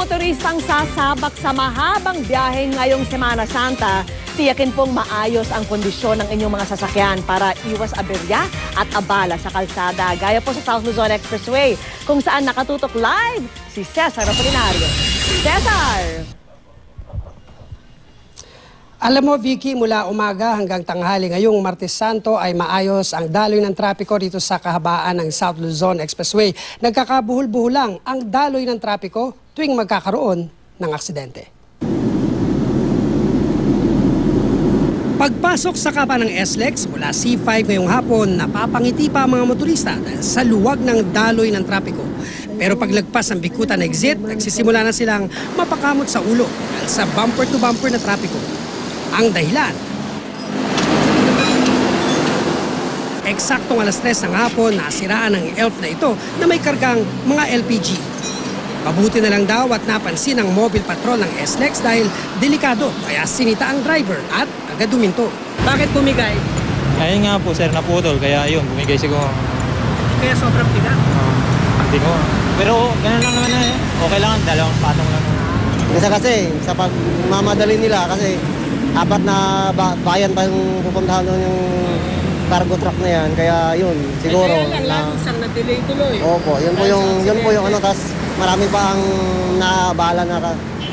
motoristang sasabak sa mahabang biyahe ngayong Semana Santa, tiyakin pong maayos ang kondisyon ng inyong mga sasakyan para iwas aberya at abala sa kalsada. Gaya po sa South Luzon Expressway, kung saan nakatutok live si Cesar Apolinario. Cesar! Alam mo, Vicky, mula umaga hanggang tanghali ngayong Martes Santo ay maayos ang daloy ng trapiko dito sa kahabaan ng South Luzon Expressway. Nagkakabuhol-buhol lang ang daloy ng trapiko tuwing magkakaroon ng aksidente. Pagpasok sa kaba ng SLEX mula C5 ngayong hapon, napapangiti pa ang mga motorista dahil sa luwag ng daloy ng trapiko. Pero paglagpas ng Bikutan exit, nagsisimula na silang mapakamot sa ulo dahil sa bumper-to-bumper na trapiko. Ang dahilan, eksaktong alas 3 ng hapon, nasiraan ng ELF na ito na may kargang mga LPG. Mabuti na lang daw at napansin ang mobile patrol ng SLEX dahil delikado, kaya sinita ang driver at agad duminto. Bakit bumigay? Ayun nga po sir, naputol, kaya yun, bumigay siguro. Kaya sobrang bigat? Hindi ko. Pero ganun lang naman na okay lang, dalawang patong lang. Kasi sa pagmamadali nila kasi apat na bayan pa yung pupuntahan doon yung cargo truck na yan. Kaya yun, siguro. Kaya lang, isang na-delay tuloy. Opo, yun po yung ano, tas marami pa ang naabala na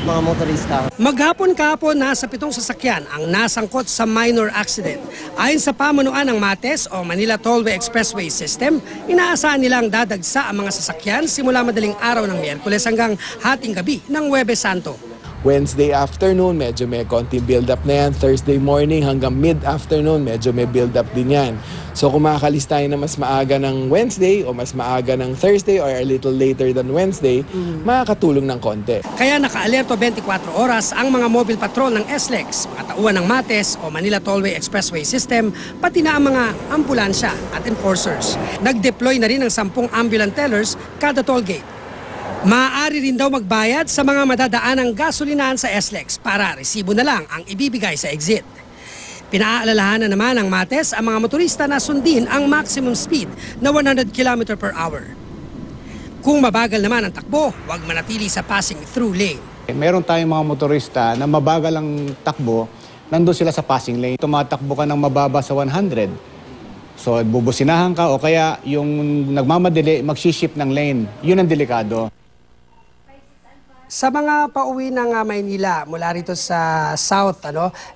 mga motorista. Maghapon kahapon, nasa 7 sasakyan ang nasangkot sa minor accident. Ayon sa pamunuan ng MATES o Manila Tollway Expressway System, inaasahan nilang dadagsa ang mga sasakyan simula madaling araw ng Miyerkules hanggang hating gabi ng Huwebes Santo. Wednesday afternoon, medyo may konting build-up na yan. Thursday morning hanggang mid-afternoon, medyo may build-up din yan. So kung makakalis tayo na mas maaga ng Wednesday o mas maaga ng Thursday or a little later than Wednesday, makakatulong ng konti. Kaya naka-alerto 24 oras ang mga mobile patrol ng SLEX, mga tauhan ng MATES o Manila Tollway Expressway System, pati na ang mga ambulansya at enforcers. Nag-deploy na rin ang 10 ambulant tellers kada tollgate. Maaari rin daw magbayad sa mga madadaanang gasolinahan sa SLEX para resibo na lang ang ibibigay sa exit. Pinaalalahanan naman ng MATES ang mga motorista na sundin ang maximum speed na 100 km per hour. Kung mabagal naman ang takbo, huwag manatili sa passing through lane. Meron tayong mga motorista na mabagal ang takbo, nandun sila sa passing lane. Tumatakbo ka ng mababa sa 100. So bubusinahan ka o kaya yung nagmamadali magsiship ng lane. Yun ang delikado. Sa mga pauwi ng Maynila mula rito sa South,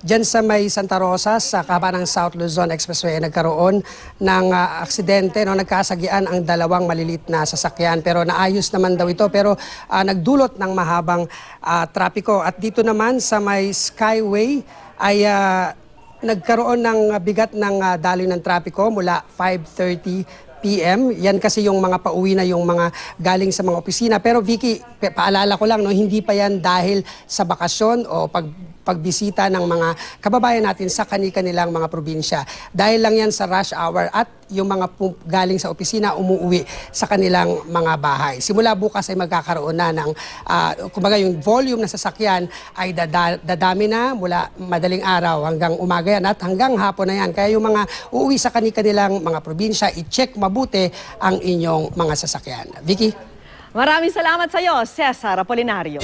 dyan sa may Santa Rosa, sa kahabaan ng South Luzon Expressway, nagkaroon ng aksidente, nagkasagian ang dalawang malilit na sasakyan. Pero naayos naman daw ito, pero nagdulot ng mahabang trapiko. At dito naman sa may Skyway ay nagkaroon ng bigat ng daloy ng trapiko mula 5:30 PM. Yan kasi yung mga pauwi na yung mga galing sa mga opisina. Pero Vicky, paalala ko lang, hindi pa yan dahil sa bakasyon o pagbisita ng mga kababayan natin sa kanilang mga probinsya. Dahil lang yan sa rush hour at yung mga galing sa opisina umuwi sa kanilang mga bahay. Simula bukas ay magkakaroon na ng, kumbaga yung volume ng sasakyan ay dadami na mula madaling araw hanggang umaga yan at hanggang hapon na yan. Kaya yung mga uuwi sa kanilang mga probinsya, i-check mabuti ang inyong mga sasakyan. Vicky? Maraming salamat sa iyo, Cesar Apolinario.